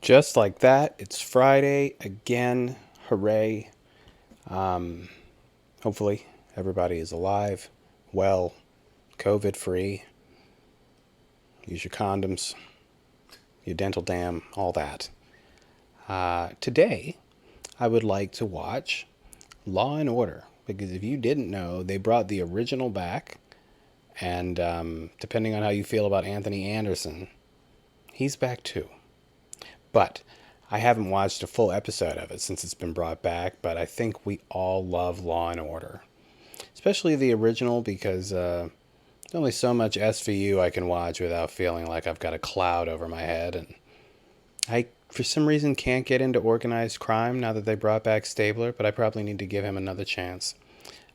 Just like that, it's Friday again. Hooray. Um, Hopefully, everybody is alive, well, COVID free. Use your condoms, your dental dam, all that. Today, I would like to watch Law and Order because if you didn't know, they brought the original back. And depending on how you feel about Anthony Anderson, he's back too. But I haven't watched a full episode of it since it's been brought back, but I think we all love Law and Order. Especially the original because there's only so much SVU I can watch without feeling like I've got a cloud over my head. And I, for some reason, can't get into organized crime now that they brought back Stabler, but I probably need to give him another chance.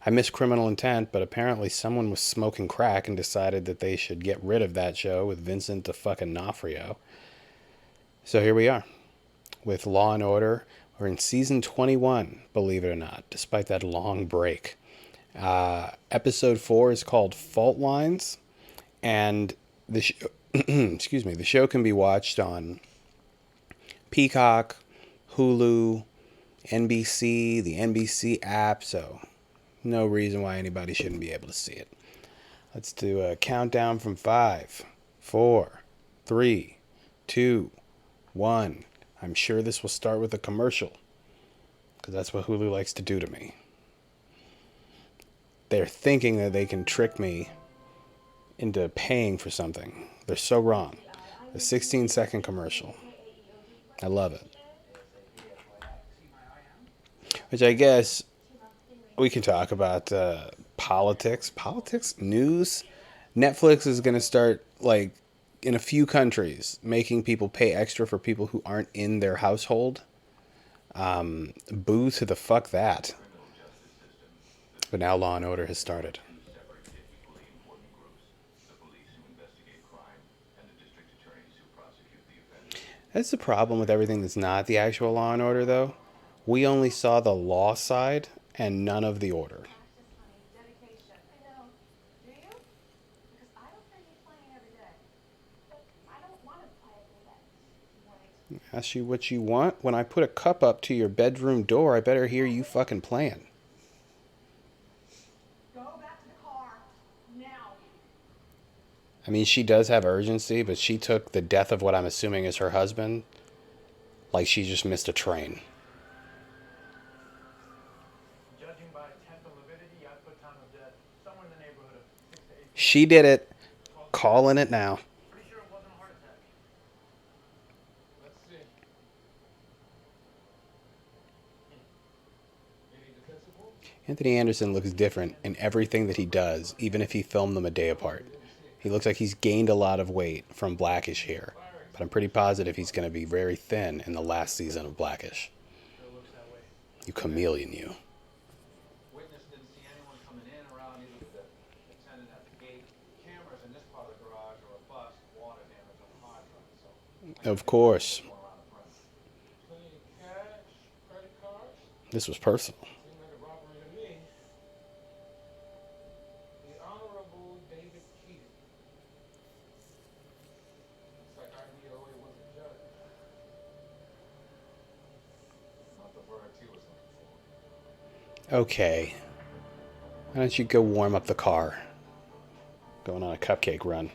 I miss Criminal Intent, but apparently someone was smoking crack and decided that they should get rid of that show with Vincent the fucking D'Onofrio. So here we are with Law and Order. We're in season 21, believe it or not, despite that long break. Episode 4 is called Fault Lines, and the excuse me, the show can be watched on Peacock, Hulu, NBC, the NBC app, so no reason why anybody shouldn't be able to see it. Let's do a countdown from 5, 4, 3, 2, 1. I'm sure this will start with a commercial, because that's what Hulu likes to do to me. They're thinking that they can trick me into paying for something. They're so wrong. A 16-second commercial. I love it. Which I guess we can talk about politics. Politics? News? Netflix is going to start, like, in a few countries, making people pay extra for people who aren't in their household. Boo to the fuck that. But now Law and Order has started. That's the problem with everything that's not the actual Law and Order, though. We only saw the law side and none of the order. Ask you what you want? When I put a cup up to your bedroom door, I better hear you fucking playing. I mean, she does have urgency, but she took the death of what I'm assuming is her husband like she just missed a train. She did it. Calling it now. Anthony Anderson looks different in everything that he does, even if he filmed them a day apart. He looks like he's gained a lot of weight from Blackish here, but I'm pretty positive he's going to be very thin in the last season of Blackish. You chameleon, you. Of course. This was personal. Okay. Why don't you go warm up the car? Going on a cupcake run.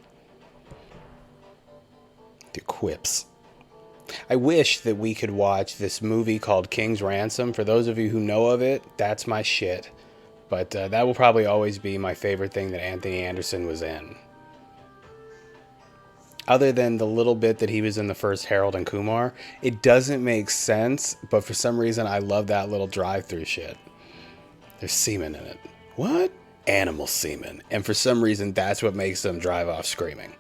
The quips. I wish that we could watch this movie called King's Ransom. For those of you who know of it, that's my shit. But that will probably always be my favorite thing that Anthony Anderson was in. Other than the little bit that he was in the first Harold and Kumar, it doesn't make sense, but for some reason I love that little drive-through shit. There's semen in it. What? Animal semen. And for some reason that's what makes them drive off screaming.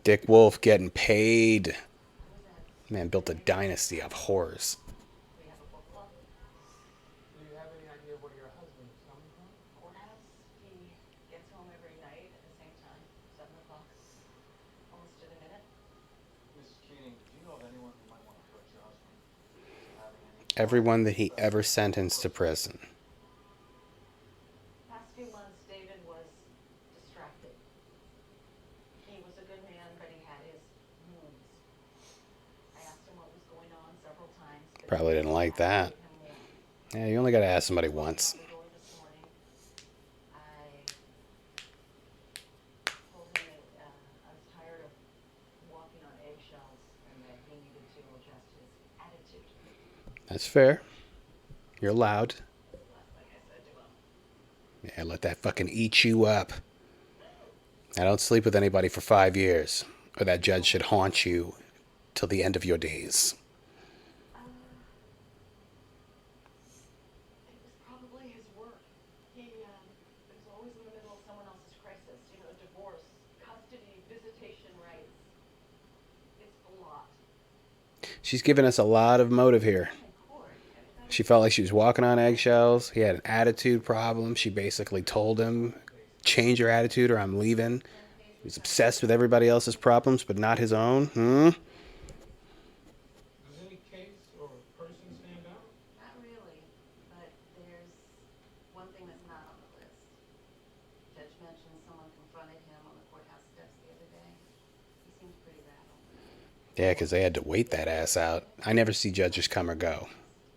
Dick Wolf getting paid. Man built a dynasty of whores. Everyone that he ever sentenced to prison. Probably didn't like that. Yeah, you only got to ask somebody once. That's fair. You're allowed. Yeah, let that fucking eat you up. I don't sleep with anybody for 5 years, or that judge should haunt you till the end of your days. She's given us a lot of motive here. She felt like she was walking on eggshells. He had an attitude problem. She basically told him, change your attitude or I'm leaving. He was obsessed with everybody else's problems, but not his own. Yeah, because they had to wait that ass out. I never see judges come or go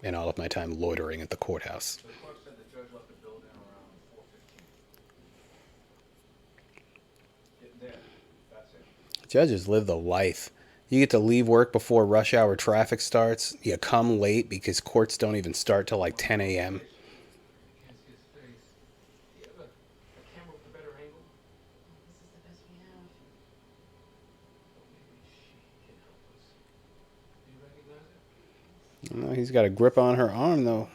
in all of my time loitering at the courthouse. Judges live the life. You get to leave work before rush hour traffic starts. You come late because courts don't even start till like 10 a.m. He's got a grip on her arm, though.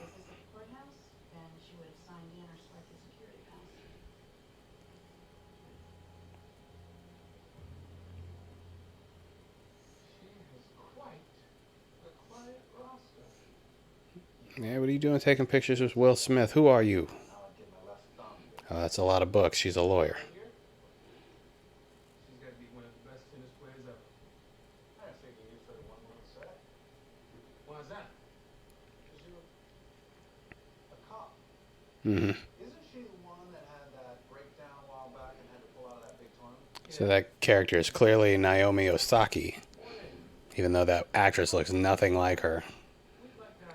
Yeah, what are you doing taking pictures with Will Smith? Who are you? Oh, that's a lot of books. She's a lawyer. Mm-hmm. So that character is clearly Naomi Osaki, even though that actress looks nothing like her.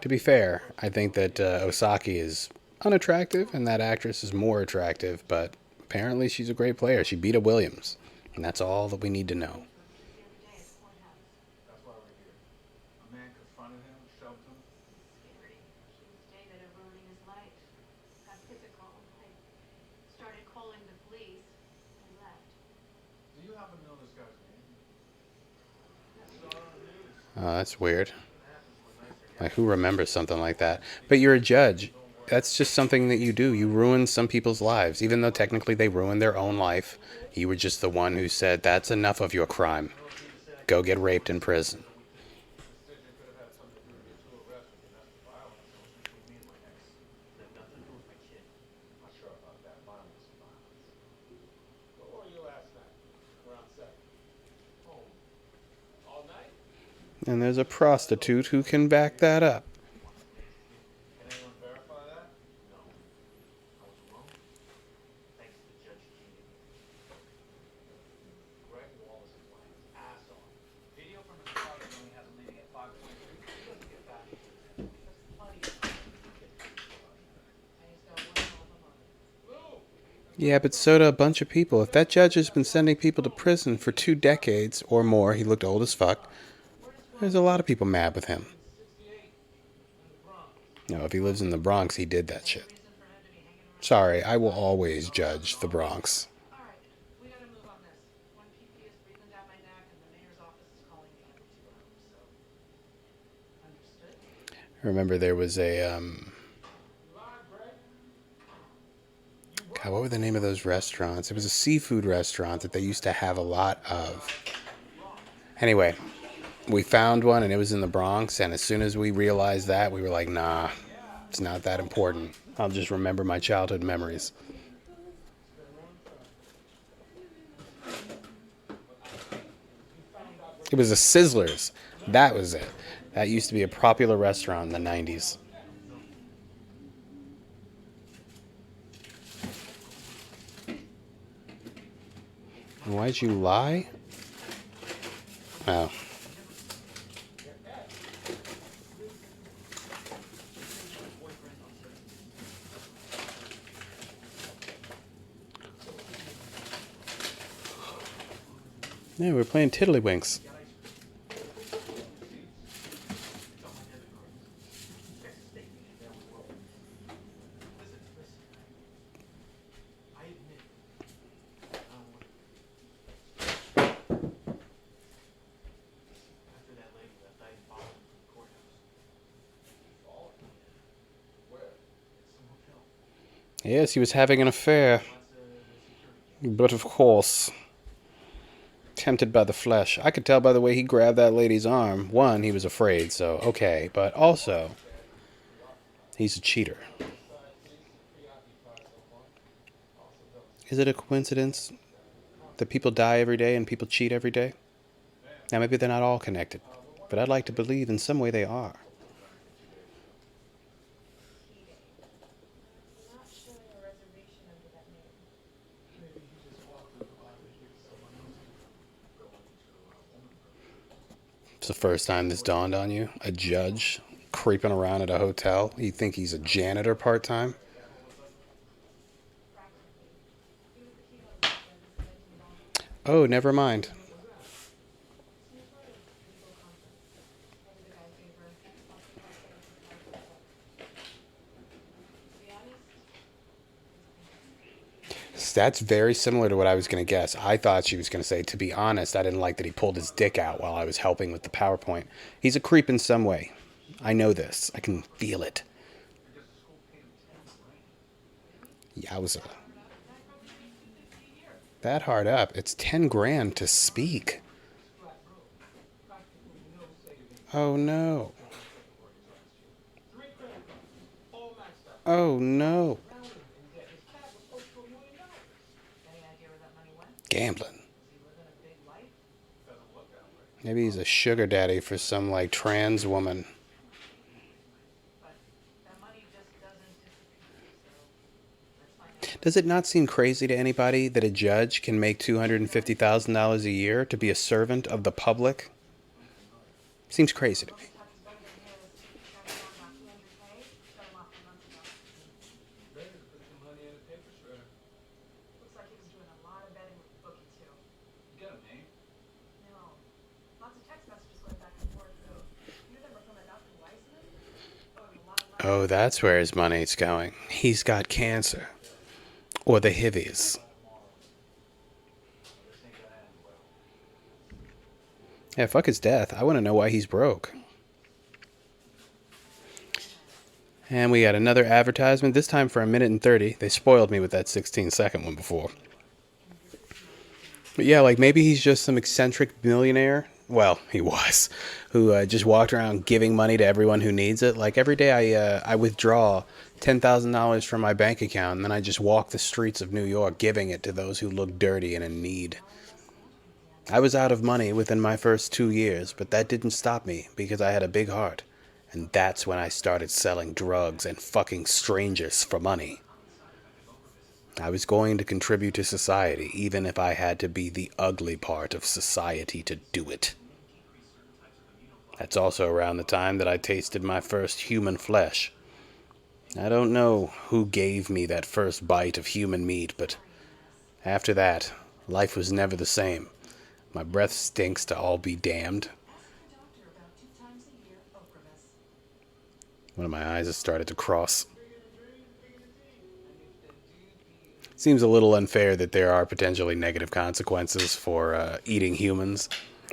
To be fair, I think that Osaki is unattractive and that actress is more attractive, but apparently she's a great player. She beat a Williams, and that's all that we need to know. Oh, that's weird. Like, who remembers something like that? But you're a judge. That's just something that you do. You ruin some people's lives, even though technically they ruined their own life. You were just the one who said, that's enough of your crime. Go get raped in prison. And there's a prostitute who can back that up. Yeah, but so do a bunch of people. If that judge has been sending people to prison for 2 decades or more, he looked old as fuck, there's a lot of people mad with him. No, if he lives in the Bronx, he did that shit. Sorry, I will always judge the Bronx. I remember there was God, what were the name of those restaurants? It was a seafood restaurant that they used to have a lot of. Anyway, we found one and it was in the Bronx, and as soon as we realized that, we were like, nah, it's not that important. I'll just remember my childhood memories. It was a Sizzlers. That was it. That used to be a popular restaurant in the 90s. Why'd you lie? Oh. Yeah, we're playing Tiddlywinks. Yes, he was having an affair. But of course, tempted by the flesh. I could tell by the way he grabbed that lady's arm. One, he was afraid, so okay. But also, he's a cheater. Is it a coincidence that people die every day and people cheat every day? Now, maybe they're not all connected, but I'd like to believe in some way they are. It's the first time this dawned on you. A judge creeping around at a hotel. You think he's a janitor part time? Oh, never mind. That's very similar to what I was going to guess. I thought she was going to say, to be honest, I didn't like that he pulled his dick out while I was helping with the PowerPoint. He's a creep in some way. I know this. I can feel it. Yowza. That hard up. It's 10 grand to speak. Oh no. Oh no. Gambling. Maybe he's a sugar daddy for some like trans woman. Does it not seem crazy to anybody that a judge can make $250,000 a year to be a servant of the public? Seems crazy to me. Oh, that's where his money's going. He's got cancer. Or the HIVies. Yeah, fuck his death. I want to know why he's broke. And we got another advertisement, this time for 1:30. They spoiled me with that 16-second one before. But yeah, like maybe he's just some eccentric millionaire. Well, he was, who just walked around giving money to everyone who needs it. Like every day, I withdraw $10,000 from my bank account, and then I just walk the streets of New York, giving it to those who look dirty and in need. I was out of money within my first 2 years, but that didn't stop me because I had a big heart, and that's when I started selling drugs and fucking strangers for money. I was going to contribute to society, even if I had to be the ugly part of society to do it. That's also around the time that I tasted my first human flesh. I don't know who gave me that first bite of human meat, but after that, life was never the same. My breath stinks to all be damned. One of my eyes has started to cross. Seems a little unfair that there are potentially negative consequences for eating humans.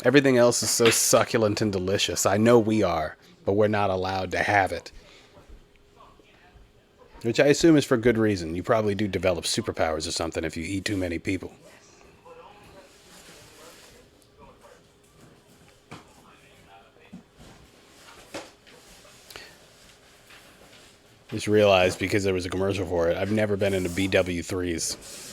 Everything else is so succulent and delicious. I know we are, but we're not allowed to have it. Which I assume is for good reason. You probably do develop superpowers or something if you eat too many people. Just realized because there was a commercial for it, I've never been into BW3s.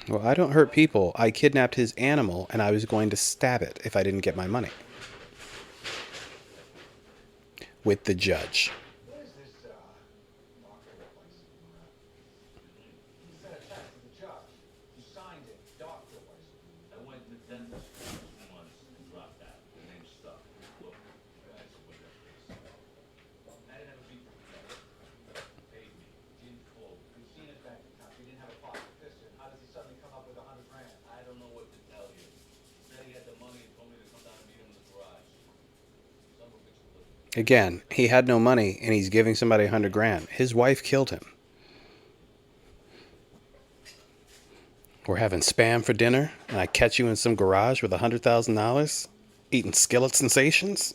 Well, I don't hurt people. I kidnapped his animal and I was going to stab it if I didn't get my money. With the judge. Again, he had no money and he's giving somebody 100 grand. His wife killed him. We're having spam for dinner and I catch you in some garage with $100,000 eating skillet sensations?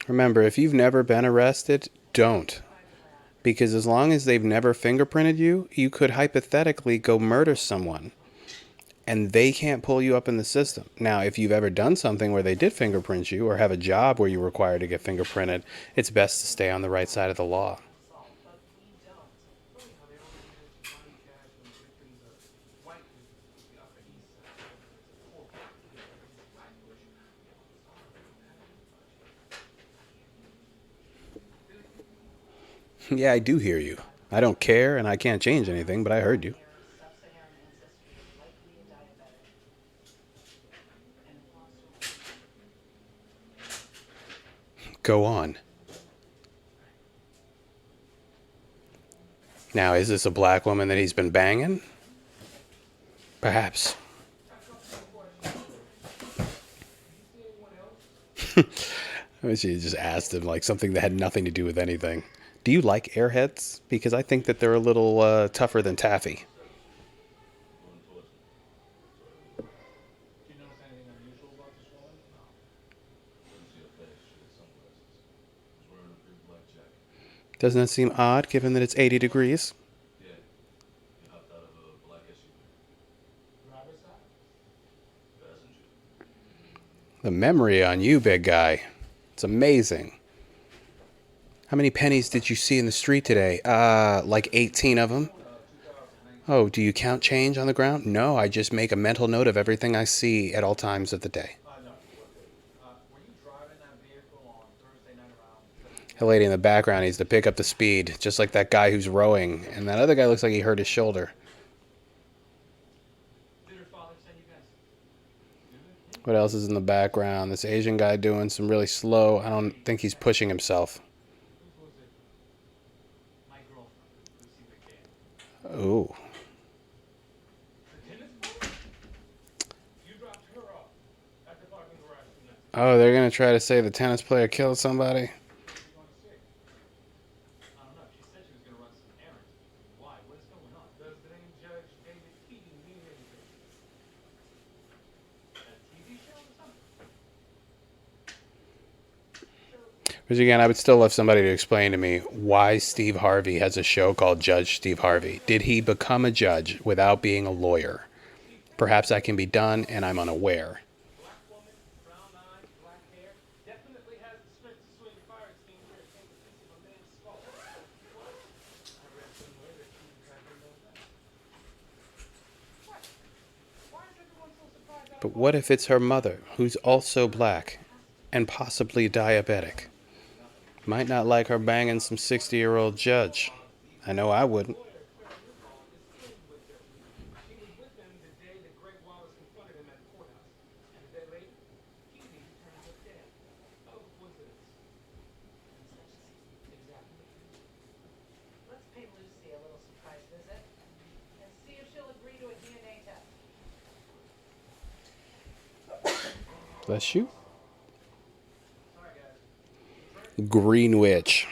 Remember, if you've never been arrested, don't. Because as long as they've never fingerprinted you, you could hypothetically go murder someone and they can't pull you up in the system. Now, if you've ever done something where they did fingerprint you or have a job where you're required to get fingerprinted, it's best to stay on the right side of the law. Yeah, I do hear you. I don't care and I can't change anything, but I heard you. Go on. Now, is this a black woman that he's been banging? Perhaps. I wish you just asked him like something that had nothing to do with anything. Do you like airheads? Because I think that they're a little tougher than taffy. Doesn't that seem odd given that it's 80 degrees? The memory on you, big guy. It's amazing. How many pennies did you see in the street today? Like 18 of them. Oh, do you count change on the ground? No, I just make a mental note of everything I see at all times of the day. The lady in the background needs to pick up the speed, just like that guy who's rowing. And that other guy looks like he hurt his shoulder. What else is in the background? This Asian guy doing some really slow. I don't think he's pushing himself. Ooh. Oh, they're going to try to say the tennis player killed somebody? Because again, I would still love somebody to explain to me why Steve Harvey has a show called Judge Steve Harvey. Did he become a judge without being a lawyer? Perhaps that can be done and I'm unaware. But what if it's her mother, who's also black and possibly diabetic? Might not like her banging some 60-year-old judge. I know I wouldn't. Bless you. Greenwich.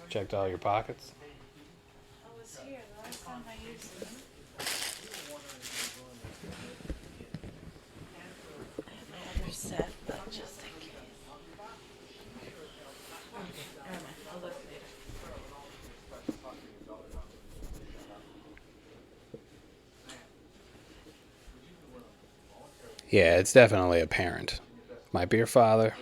Checked all your pockets. I was here the last time I used them. I have my other set, but just in case. Never mind, I'll look later. Yeah, it's definitely a parent. Might be her father.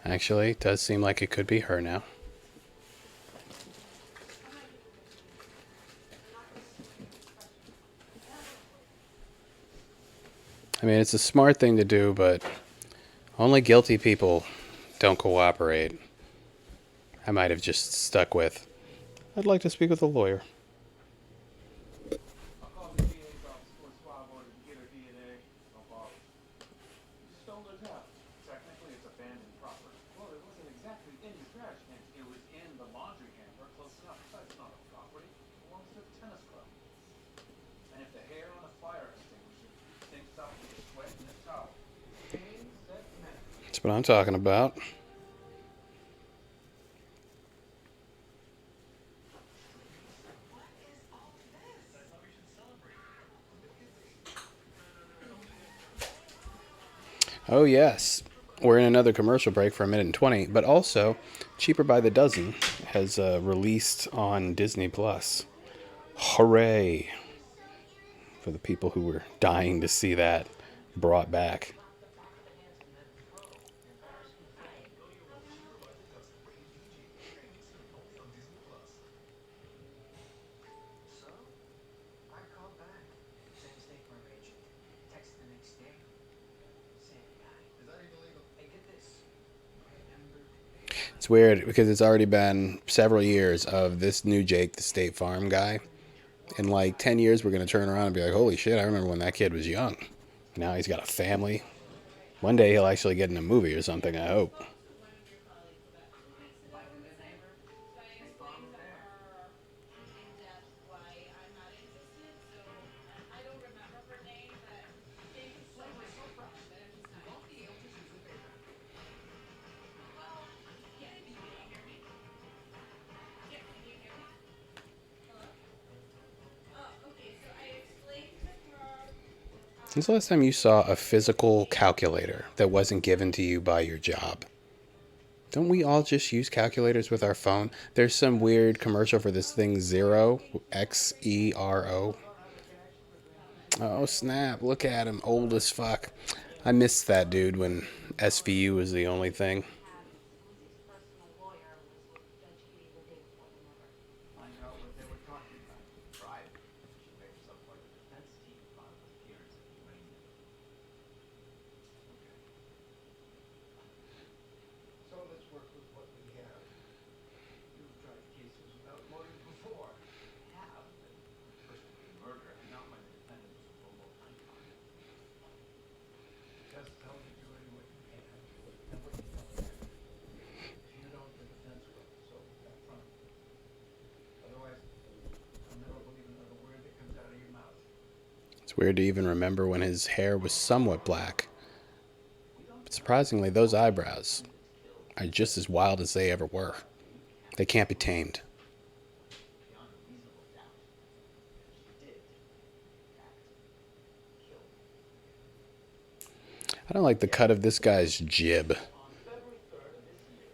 Actually, it does seem like it could be her now. I mean, it's a smart thing to do, but Only guilty people don't cooperate. I might have just stuck with, I'd like to speak with a lawyer. I'll call the DA's office for a swab order to get her DNA. No bother. You stole her towel. Technically, it's abandoned property. Well, it wasn't exactly in the trash can. It was in the laundry hamper, close enough. Besides, it's not a property. It belongs to the tennis club. And if the hair on the fire extinguisher stinks up with the sweat in the towel, pain set men. That's what I'm talking about. Oh, yes. We're in another commercial break for 1:20, but also Cheaper by the Dozen has released on Disney Plus. Hooray for the people who were dying to see that brought back. So, I called back. Same State Farm agent. Text the next day. Same guy. Is that even legal? Hey, get this. Remember? It's weird because it's already been several years of this new Jake, the State Farm guy. In like 10 years, we're going to turn around and be like, holy shit, I remember when that kid was young. Now he's got a family. One day he'll actually get in a movie or something, I hope. When's the last time you saw a physical calculator that wasn't given to you by your job? Don't we all just use calculators with our phone? There's some weird commercial for this thing, Zero, Xero. Oh, snap. Look at him, old as fuck. I missed that dude when SVU was the only thing. Find out what they were talking about. Private. She made herself like a defense team out of appearance at the arraignment. Okay. So let's work with what we have. You've tried cases without motive before. I have, but first degree murder, and not when the defendant was a Bobo icon. Just tell the jury what you can and what you don't. If you don't, the defense will. So up front. Otherwise, I'll never believe another word that comes out of your mouth. It's weird to even remember when his hair was somewhat black. But surprisingly, those eyebrows are just as wild as they ever were. They can't be tamed. Beyond a reasonable doubt, she did, in fact, kill him. I don't like the cut of this guy's jib. On February 3rd of this year,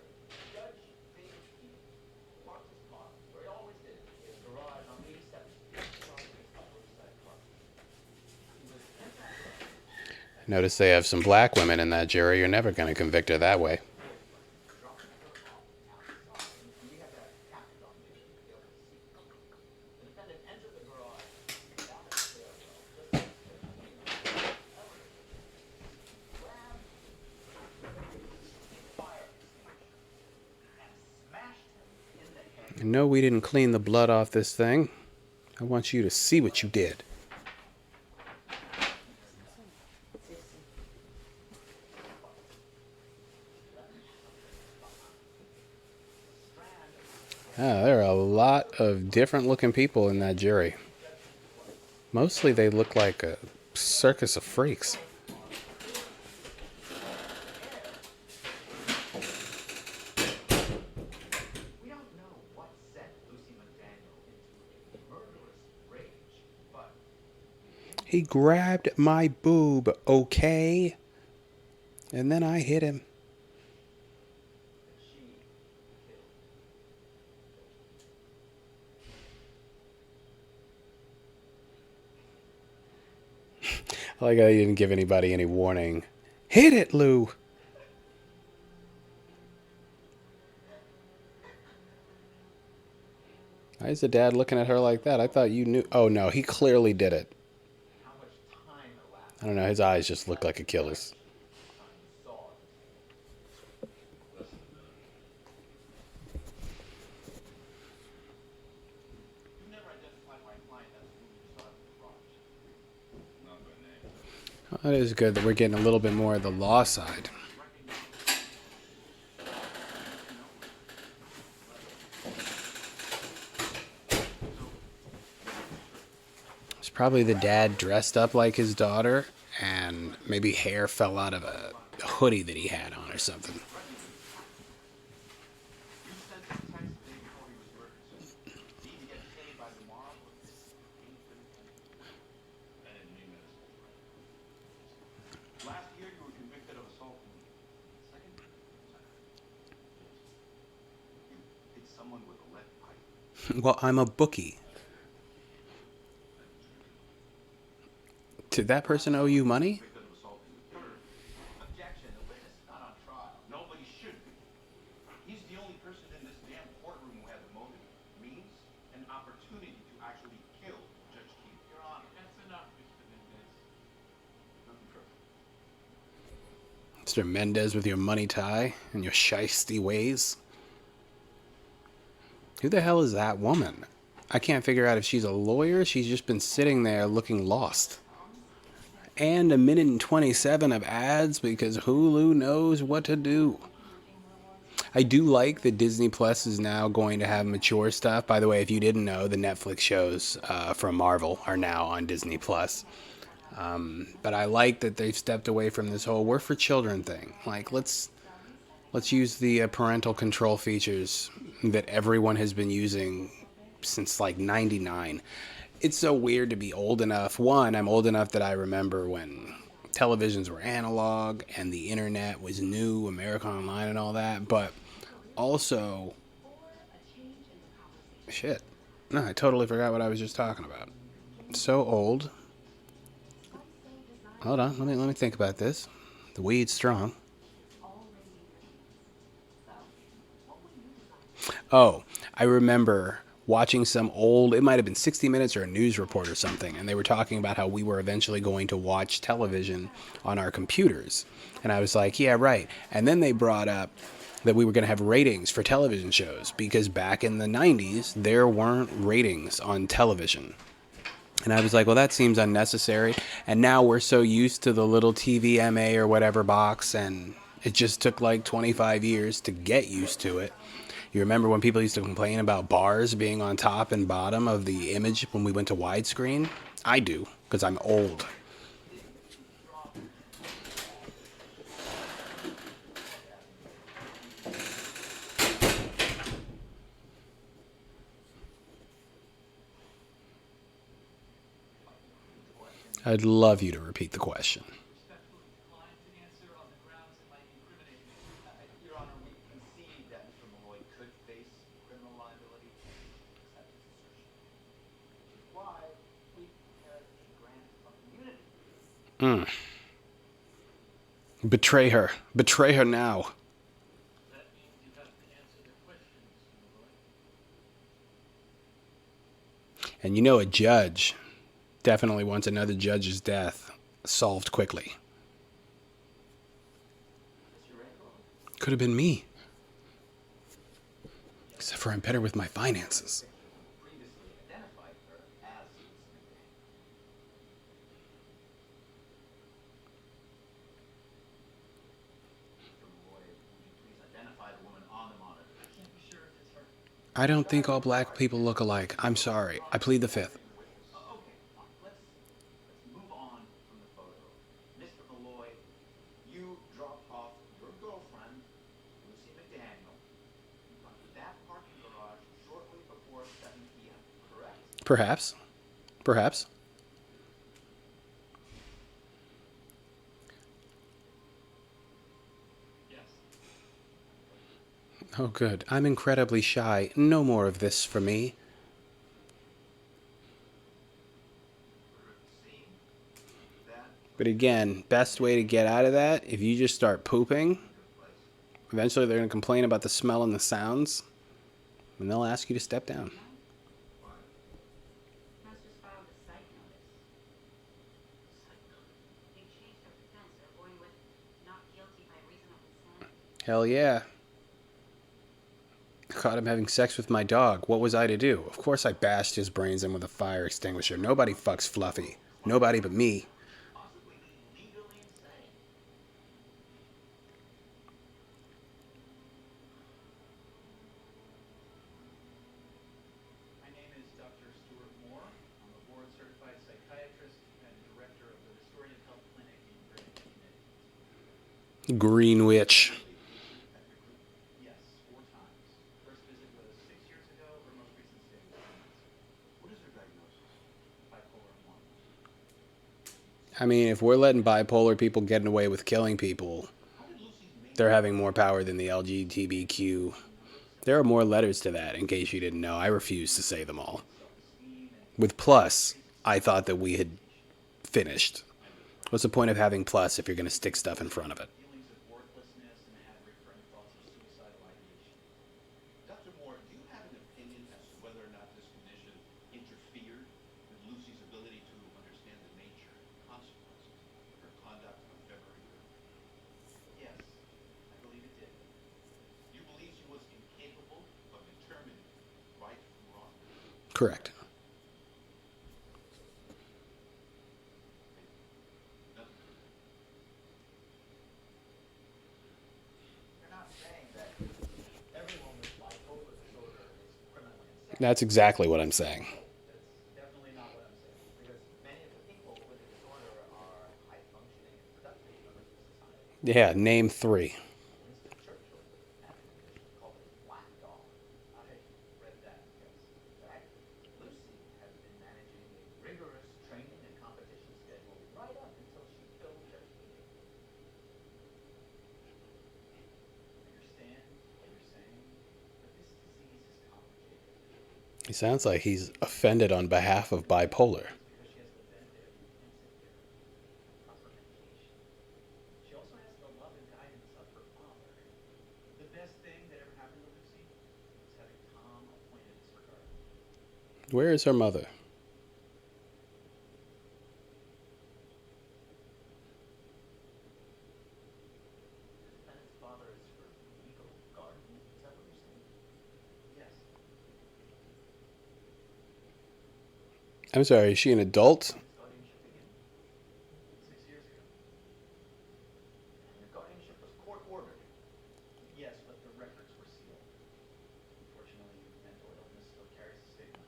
Judge David Keene parked his car where he always did, in his garage on 87th Street, beside his Upper East Side car. He was entering Notice they have some black women in that jury. You're never going to convict her that way. dropping her off outside, and we had that captain on me to be able to see. The defendant entered the garage, down the stairwell, just as the elevator, grabbed a fire extinguisher, and smashed him in the head. No, we didn't clean the blood off this thing. I want you to see what you did. There are a lot of different looking people in that jury. Mostly they look like a circus of freaks. We don't know what sent Lucy McDaniel into a murderous rage, but He grabbed my boob, okay? And then I hit him. she killed. I like how he didn't give anybody any warning. Hit it, Lou! Why is the dad looking at her like that? I thought you knew. Oh no, he clearly did it. How much time elapsed I don't know, his eyes just look like a killer's. time you saw the That is good that we're getting a little bit more of the law side. It's probably the dad dressed up like his daughter, and maybe hair fell out of a hoodie that he had on or something. You sent him a text the day before he was murdered, so need to get paid by tomorrow or this ain't gonna end. I didn't mean that as a threat. Last year you were convicted of assault. Second? You hit someone with a lead pipe. Well, I'm a bookie. Did that person owe you money? Convicted of assaulting the third. Objection. The witness is not on trial. Nobody should be. He's the only person in this damn courtroom who had the motive, means, and opportunity to actually kill Judge Keith. Your Honor. That's enough, Mr. Mendez. Nothing further. Mr. Mendez with your money tie and your shiesty ways. Who the hell is that woman? I can't figure out if she's a lawyer. She's just been sitting there looking lost. And 1:27 of ads because Hulu knows what to do. I do like that Disney Plus is now going to have mature stuff. By the way, if you didn't know, the Netflix shows from Marvel are now on Disney Plus. But I like that they've stepped away from this whole "we're for children" thing. Like, let's use the parental control features that everyone has been using since like '99. It's so weird to be old enough. One, I'm old enough that I remember when televisions were analog and the internet was new, America Online and all that. But also, shit. No, I totally forgot what I was just talking about. So old. Hold on, let me think about this. The weed's strong. Oh, I remember watching some old, it might have been 60 Minutes or a news report or something, and they were talking about how we were eventually going to watch television on our computers. And I was like, yeah, right. And then they brought up that we were going to have ratings for television shows because back in the 90s, there weren't ratings on television. And I was like, well, that seems unnecessary. And now we're so used to the little TVMA or whatever box, and it just took like 25 years to get used to it. You remember when people used to complain about bars being on top and bottom of the image when we went to widescreen? I do, because I'm old. I'd love you to repeat the question. Respectfully declined to answer on the grounds it might incriminate me. Your Honor, we concede that Mr. Malloy could face criminal liability. Accept his assertion. Which is why we prepared a grant of immunity. Betray her. Betray her now. That means you have to answer the question, Mr. Malloy. And you know a judge definitely wants another judge's death solved quickly. Could have been me. Except for I'm better with my finances. Previously identified her as Susan McDaniel. Mr. Malloy, would you please identify the woman on the monitor? I can't be sure if it's her. I don't think all black people look alike. I'm sorry. I plead the fifth. Okay, fine. Let's move on from the photo. Mr. Malloy, you dropped off your girlfriend, Lucy McDaniel, in front of that parking garage shortly before 7 p.m., correct? Perhaps. Perhaps. Yes. Oh, good. I'm incredibly shy. No more of this for me. Seeing that But again, best way to get out of that, if you just start pooping, eventually they're going to complain about the smell and the sounds, and they'll ask you to step down. Masters filed a cite notice. They changed their defense. They're going with not guilty by reason of insanity. Hell yeah. I caught him having sex with my dog. What was I to do? Of course I bashed his brains in with a fire extinguisher. Nobody fucks Fluffy. Nobody but me. possibly legally Greenwich. Yes, 4 times. First visit was 6 years ago. Her most recent stay was 2 months ago. What is her diagnosis? Bipolar 1. I mean, if we're letting bipolar people getting away with killing people, How did Lucy's they're major having more power than the LGBTQ. There are more letters to that, in case you didn't know. I refuse to say them all. self-esteem and With plus, I thought that we had finished. What's the point of having plus if you're going to stick stuff in front of it? feelings of worthlessness and had recurring thoughts of suicidal ideation? Dr. Moore, do you have an opinion as to whether or not this condition interfered with Lucy's ability to understand the nature and consequences of her conduct on February 3rd? Yes, I believe it did. You believe she was incapable of determining right from wrong? Correct. Nothing further. You're not saying that everyone with bipolar disorder is criminally insane. That's exactly what I'm saying. That's definitely not what I'm saying. Because many of the people with the disorder are high functioning and productive members of society. Yeah, name three. Winston Churchill had a condition called a black dog. I read that, yes. In fact, Lucy has been managing a rigorous training and competition schedule right up until she killed Judge King. I understand what you're saying, but this disease is complicated. He sounds like he's offended on behalf of bipolar. Because she has the benefit of intensive care and proper medication. She also has the love and guidance of her father. The best thing that ever happened to Lucy was having Tom appointed as her guardian. Where is her mother? The defendant's father is her legal guardian? Is that what you're saying? Yes. I'm sorry, is she an adult? His guardianship began 6 years ago. And the guardianship was court ordered. Yes, but the records were sealed. Unfortunately, mental illness still carries a stigma.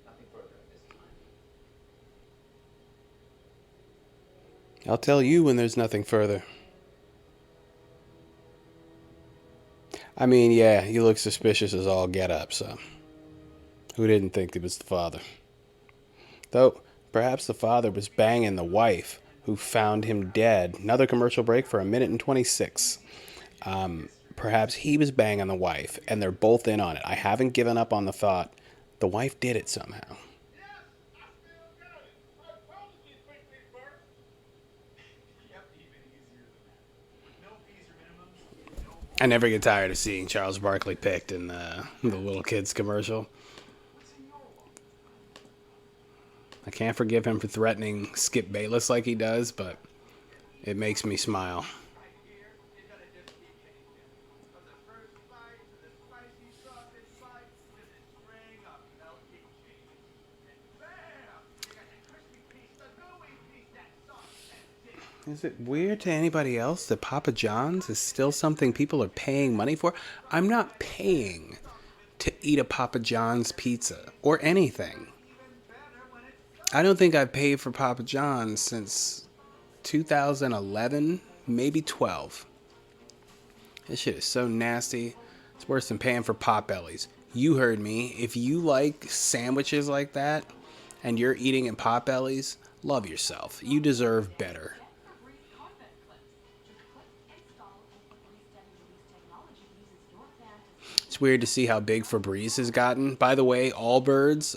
Nothing further at this time. I'll tell you when there's nothing further. I mean, yeah, you look suspicious as all get up, so. Who didn't think it was the father? Though, perhaps the father was banging the wife who found him dead. Another commercial break for 1:26. Perhaps he was banging the wife, and they're both in on it. I haven't given up on the thought the wife did it somehow. Yes, I still got it. I promise you pick me first. Yep, even easier than that. With no fees or minimums, no I never get tired of seeing Charles Barkley picked in the little kids commercial. what's in your wallet? I can't forgive him for threatening Skip Bayless like he does, but it makes me smile. Right here, you're gonna just keep changing. From the first bite to the spicy sausage bite to the string of melted cheese. And bam! You got that crispy piece, the gooey piece, that soft and tasty. Is it weird to anybody else that Papa John's is still something people are paying money for? I'm not paying to eat a Papa John's pizza or anything. Even better when it's I don't think I've paid for Papa John's since 2011, maybe 12. This shit is so nasty. It's worse than paying for Potbellies. You heard me. If you like sandwiches like that and you're eating at Potbellies, love yourself. You deserve better. Febreze convent clips. Just click, install, and Febreze steady release technology uses your fan to It's weird to see how big Febreze has gotten. By the way, Allbirds,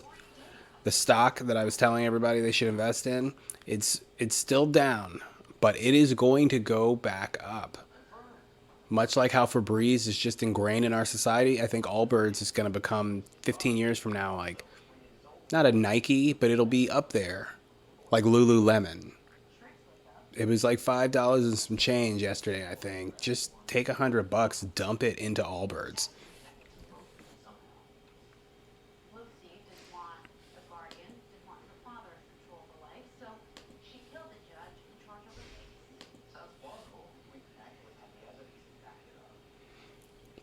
the stock that I was telling everybody they should invest in, it's still down, but it is going to go back up. Much like how Febreze is just ingrained in our society, I think Allbirds is going to become 15 years from now like not a Nike, but it'll be up there, like Lululemon. It was like $5 and some change yesterday, I think. Just take $100, dump it into Allbirds. Lucy didn't want a guardian, didn't want her father in control of her life, so she killed the judge in charge of her case. sounds plausible. We actually have the evidence to back it up.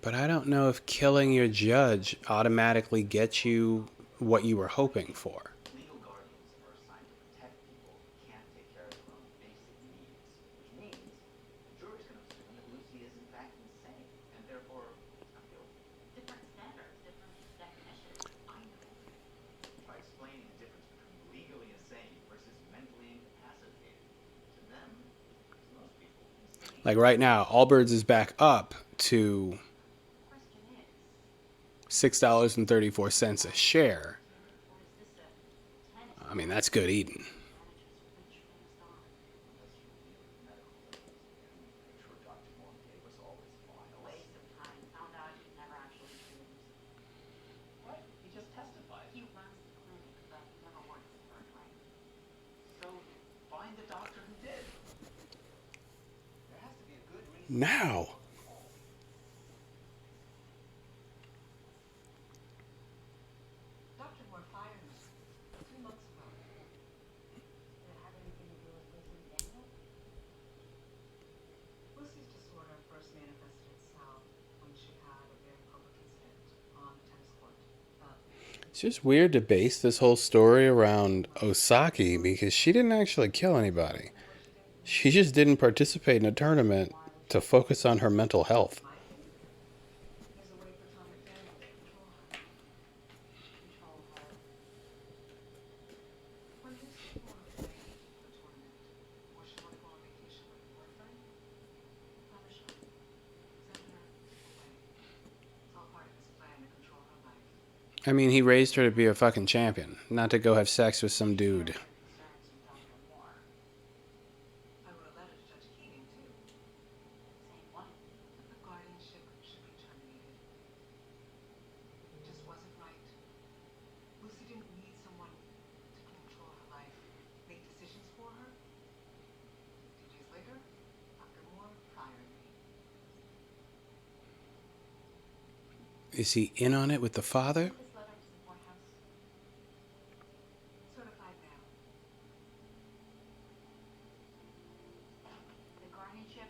But I don't know if killing your judge automatically gets you what you were hoping for. Legal guardians are assigned to protect people who can't take care of Like right now, Allbirds is back up to Question is, $6.34 a share. or is this a tennis I mean, that's good eating. manager's rich famous daughter? Let's review the medical records again. Make sure Dr. Moore gave us all his files. Waste of time. Found out he never actually treated Lucy. What? He just testified. He runs the clinic, but never works the third right. So find the doctor who did. There has to be a good reason. Now. Dr. Moore fired me 2 months ago. Did it have anything to do with Lucy and Daniel? Lucy's disorder first manifested itself when she had a very public incident on the tennis court. It's just weird to base this whole story around Osaki because she didn't actually kill anybody. She just didn't participate in a tournament to focus on her mental health. My opinion, there's a way for Tom McDaniel to control her. Control her. When Lucy won a play the tournament, or she wanted to go on vacation with her boyfriend, Father Sean. send her away. It's all part of his plan to control her life. I mean, he raised her to be a fucking champion, not to go have sex with some dude. Concerns with Dr. Moore. I wrote a letter to Judge Keating, too. Saying what? That the guardianship should be terminated. It just wasn't right. Lucy didn't need someone to control her life, make decisions for her. 2 days later, Dr. Moore fired me. Is he in on it with the father? This letter to the courthouse. Certified mail. The guardianship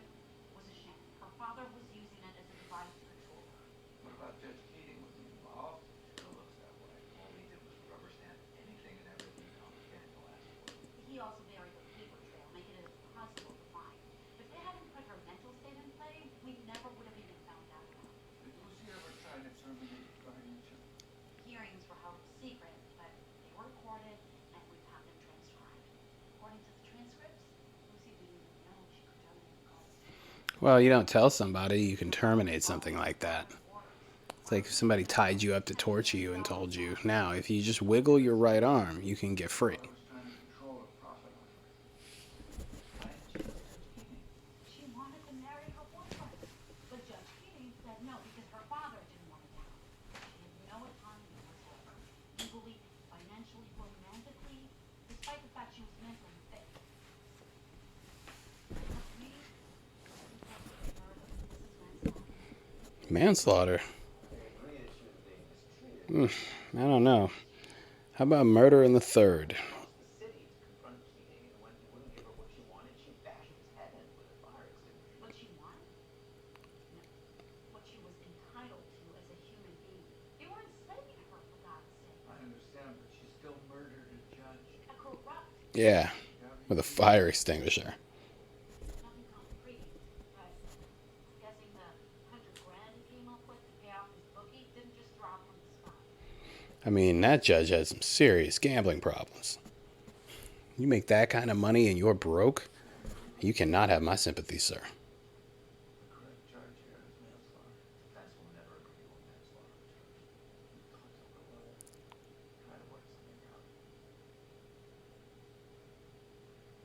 was a sham. Her father was using it as a device to control her. What about Judge Keating? Was he involved? Sure looks that way. All he did was rubber stamp anything and everything Tom McDaniel asked for. He also buried the paper trail, making it impossible to find. If they hadn't put her mental state in play, we never would have even found out about it. Did Lucy ever try to terminate the guardianship? Hearings were held secret, but they were recorded and we've had them transcribed. According to the transcripts, Lucy didn't even know she could terminate the cause. Well, you don't tell somebody you can terminate something like that. It's like if somebody tied you up to torture you and told you, now, if you just wiggle your right arm, you can get free. I was trying to control her profit on her. Why didn't she let Judge Keating? She wanted to marry her boyfriend, but Judge Keating said no because her father didn't want it down. She had no autonomy whatsoever, legally, financially, romantically, despite the fact she was mentally fit. Me, Manslaughter? They agree that she was being mistreated. I don't know. How about murder in the third? The city to confront Keating, and when he wouldn't give her what she wanted, she bashed his head in with a fire extinguisher. what she wanted? No. What she was entitled to as a human being. They were enslaving her, for God's sake. I understand, but she still murdered a judge. A corrupt, Yeah, with a fire extinguisher. nothing concrete, but I'm guessing the $100,000 he came up with to pay off his bookie didn't just drop on the spot. I mean, that judge had some serious gambling problems. You make that kind of money and you're broke, you cannot have my sympathy, sir. The correct charge here is manslaughter. Defense will never agree on manslaughter charge. Talk to her lawyer. Try to work something out.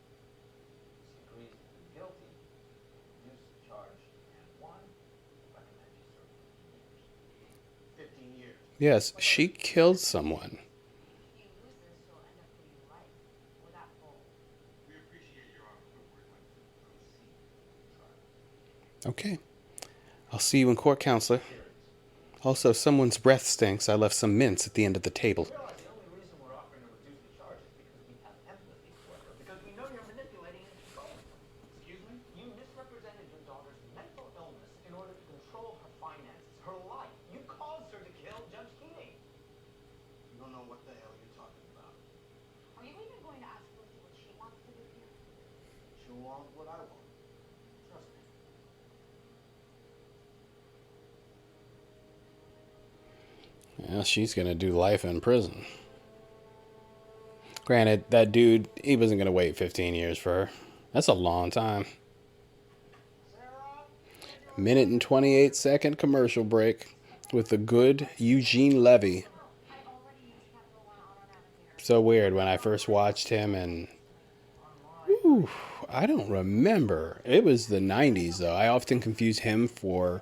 She agrees to plead guilty, reduce the charge, and one, recommend you serve 15 years. 15 years. Yes, she killed someone. If you lose this, you'll end up doing life without parole. We appreciate your offer, but we're going to proceed with the trial. Okay. I'll see you in court, counselor. Also, someone's breath stinks. I left some mints at the end of the table. Realize the only reason we're offering to reduce the charge is because we have empathy for her, because we know you're manipulating and controlling her. Excuse me? You misrepresented your daughter's mental illness in order to control her finances, her life. You caused her to kill Judge Keating. You don't know what the hell you're talking about. Are you even going to ask Lucy what she wants to do here? She'll want what I want. Trust me. Well, she's gonna do life in prison. Granted, that dude, he wasn't gonna wait 15 years for her. That's a long time. Sarah, Minute and 28-second commercial break with the good Eugene Levy. So weird when I first watched him, and whew, I don't remember. It was the 90s though. I often confuse him for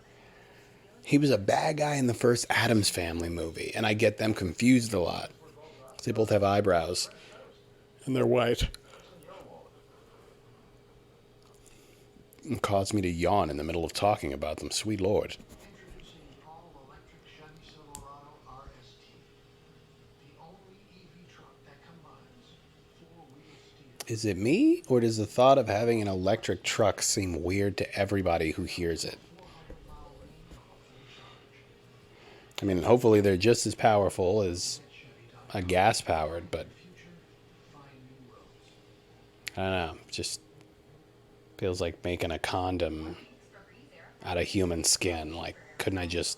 he was a bad guy in the first Addams Family movie, and I get them confused a lot. They both have eyebrows and they're white. It caused me to yawn in the middle of talking about them. Sweet Lord. Introducing all-electric Chevy Silverado RST, the only EV truck that combines four-wheel steer. Is it me, or does the thought of having an electric truck seem weird to everybody who hears it? 400-mile range on a full charge. I mean, hopefully they're just as powerful as a gas powered, but Future, find new roads. I don't know. Just feels like making a condom out of human skin. Like, couldn't I just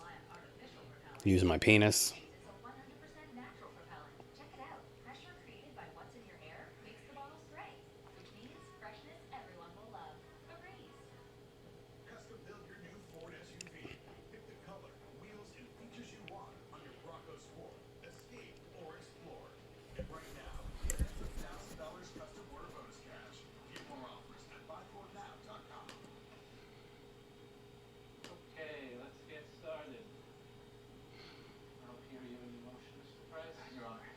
use my penis? It's a 100% natural propellant. Check it out. Pressure created by what's in your air makes the bottle spray, which means freshness everyone will love. A breeze. Custom build your new Ford SUV. Pick the color, wheels, and features you want on your Bronco Sport, Escape, or Explorer. And right now, get an extra $1,000 custom order bonus cash. View more offers at buyfordnow.com. Okay, let's get started. I don't hear you any motion, Mr. Price. Your Honor,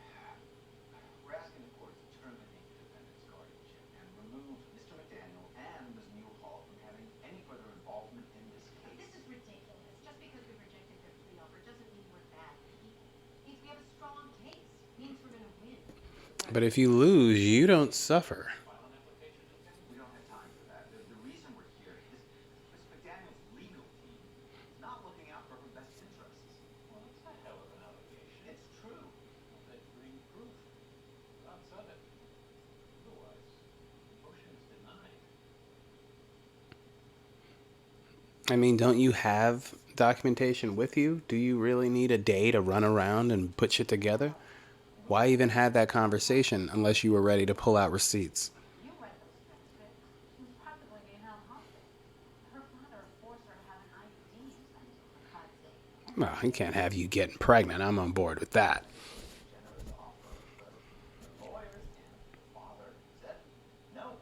we're asking the court to terminate the defendant's guardianship and remove Mr. McDaniel and Ms. Newhall from having any further involvement in this case. This is ridiculous. Just because we rejected their plea offer doesn't mean we're bad people. Means we have a strong case. Means we're gonna win. But if you lose, you don't suffer. File an application to defend. We don't have time for that. The reason we're here is Ms. McDaniel's legal team is not looking out for her best interests. Well, that's a hell of an allegation. It's true. Well, then bring proof. Lots of it. Otherwise, the motion is denied. I mean, don't you have documentation with you? Do you really need a day to run around and put shit together? Why even have that conversation unless you were ready to pull out receipts? You read those transcripts. She was practically being held hostage. Her father forced her to have an IUD implanted, for God's sake. Well, he can't have you getting pregnant. I'm on board with that. Generous offer, but the lawyers and the father said no.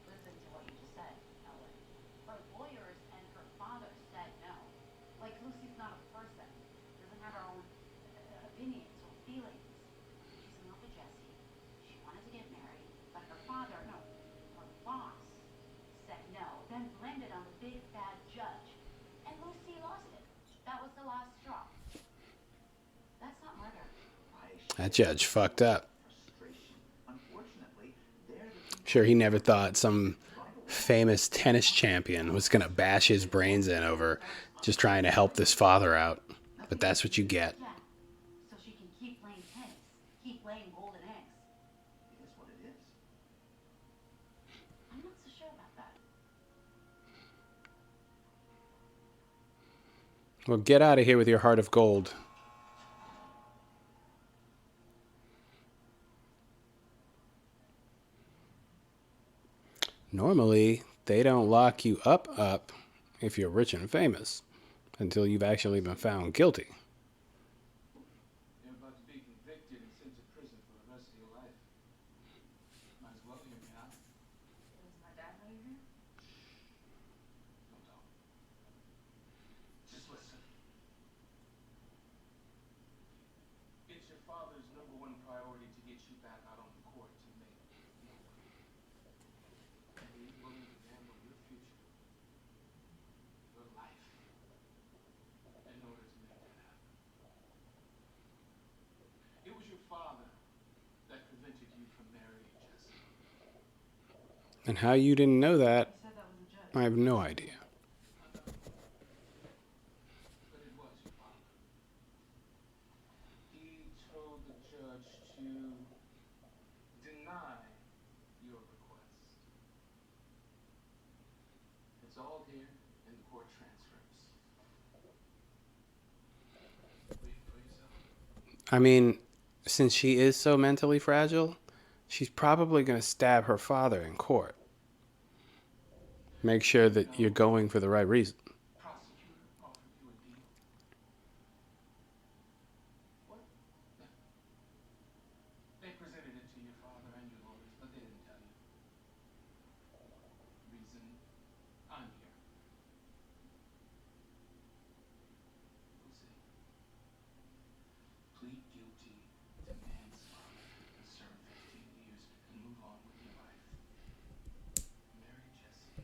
Listen to what you just said, Ellen. Her lawyers and her father said no. Like Lucy's not a person. Doesn't have her own opinions or feelings. She's in love with Jesse. She wanted to get married, but her father, no, her boss, said no. Then blamed it on the big bad judge. And Lucy lost it. That was the last straw. That's not murder. That judge fucked up. Frustration. Unfortunately, they're the people Sure, he never thought some famous tennis champion was going to bash his brains in over just trying to help this father out. But that's what you get. Yeah. So she can keep playing tennis. Keep laying golden eggs. it is what it is. I'm not so sure about that. Well, get out of here with your heart of gold. Normally, they don't lock you up if you're rich and famous until you've actually been found guilty. You're about to be convicted and sent to prison for the rest of your life. Might as well hear me out. Does my dad know you're here? Don't talk. Just listen. It's your father's number one priority to get you back out on the court to make your money. And he's willing to gamble your future, your life, in order to make that happen. It was your father that prevented you from marrying Jesse. And how you didn't know that, You said that was a judge. I have no idea. But it was your father. He told the judge to deny your request. It's all here in the court transcripts. Read for yourself. I mean, since she is so mentally fragile, she's probably going to stab her father in court. Make sure that you're going for the right reason. Prosecutor offered you a deal. What? They presented it to your father and your lawyers, but they didn't tell you. Reason I'm here. We'll see. Plead guilty to manslaughter and serve 15 years and move on with your life. Marry Jesse,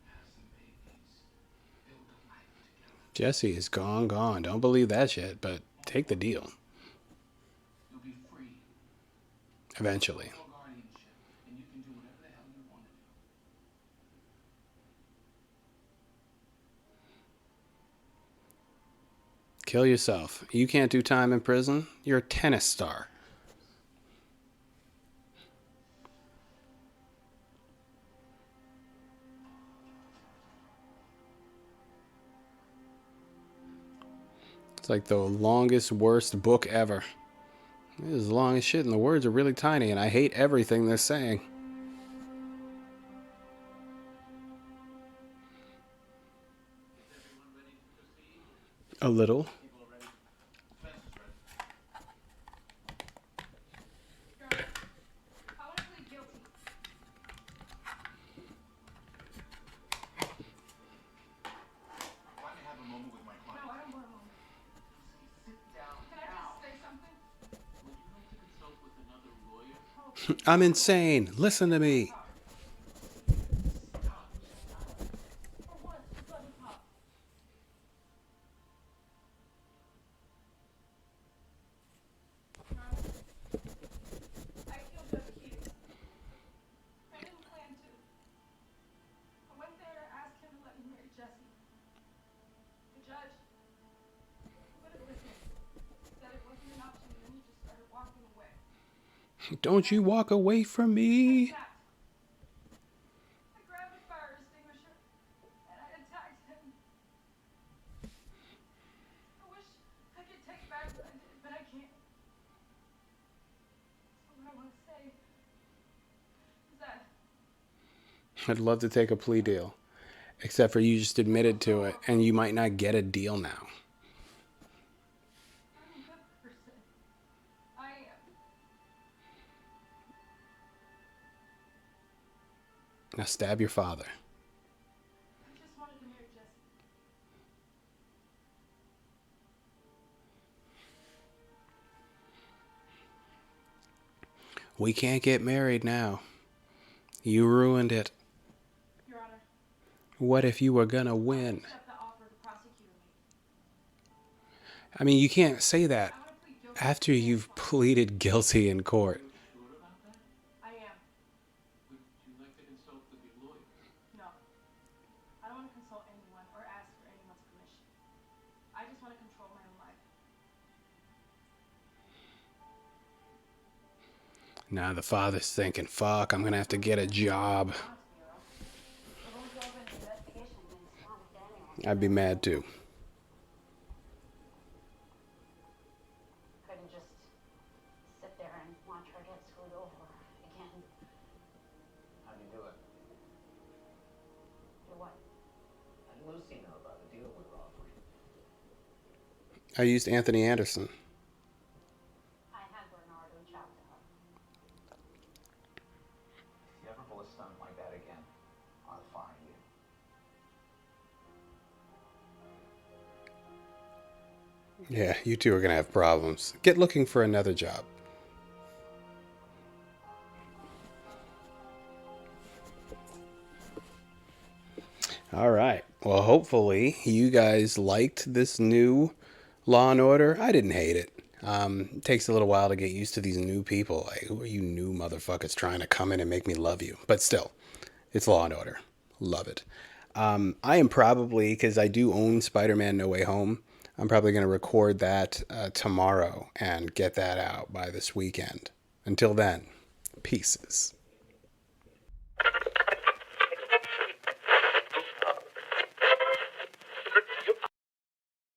have some babies, build a life together. Jesse is gone. Don't believe that shit, but take the deal. You'll be free. Eventually. No guardianship, and you can do whatever the hell you want to do. Kill yourself. You can't do time in prison. You're a tennis star. It's like the longest, worst book ever. It is long as shit, and the words are really tiny, and I hate everything they're saying. Is everyone ready to proceed? A little. People are ready. Spencer's ready. Your Honor, I want to plead guilty. Let me have a moment with my No, client. I don't want a moment. Sit down Can I now. just say something? Would you like to consult with another lawyer? I'm insane. Listen to me. For once, just let me talk. Your Honor, I killed Judge Keating. I didn't plan to. I went there to ask him to let me marry Jesse. The judge wouldn't listen. Said it wasn't an option, and then he just started walking away. Don't you walk away from me. I grabbed a fire extinguisher and I attacked him. I wish I could take back what I did, but I can't. So what I want to say is that I'd love to take a plea deal. Except for you just admitted to it, and you might not get a deal now. I'm a good person. I am. Now stab your father. I just wanted to marry Jesse. We can't get married now. You ruined it. Your Honor, What if you were gonna I win? accept the offer the prosecutor made. I mean, you can't say that I want to plead guilty. after you've pleaded guilty in court. You're sure about that? I am. Would you like to consult with your lawyer? No. I don't want to consult anyone or ask for anyone's permission. I just want to control my own life. Now the father's thinking, fuck, I'm gonna have to get a job. I'd be mad too. Couldn't just sit there and watch her get screwed over again. How'd you do it? Do what? Let Lucy know about the deal we were offering. I used Anthony Anderson. I had Bernard reach out to her. If you ever pull a stunt like that again, I'll fire you. Yeah, you two are gonna have problems. Get looking for another job. All right. Well, hopefully you guys liked this new Law and Order. I didn't hate it. It takes a little while to get used to these new people. Like, who are you new motherfuckers trying to come in and make me love you? But still, it's Law and Order. Love it. I am probably, because I do own Spider-Man No Way Home, I'm probably going to record that tomorrow and get that out by this weekend. Until then, pieces.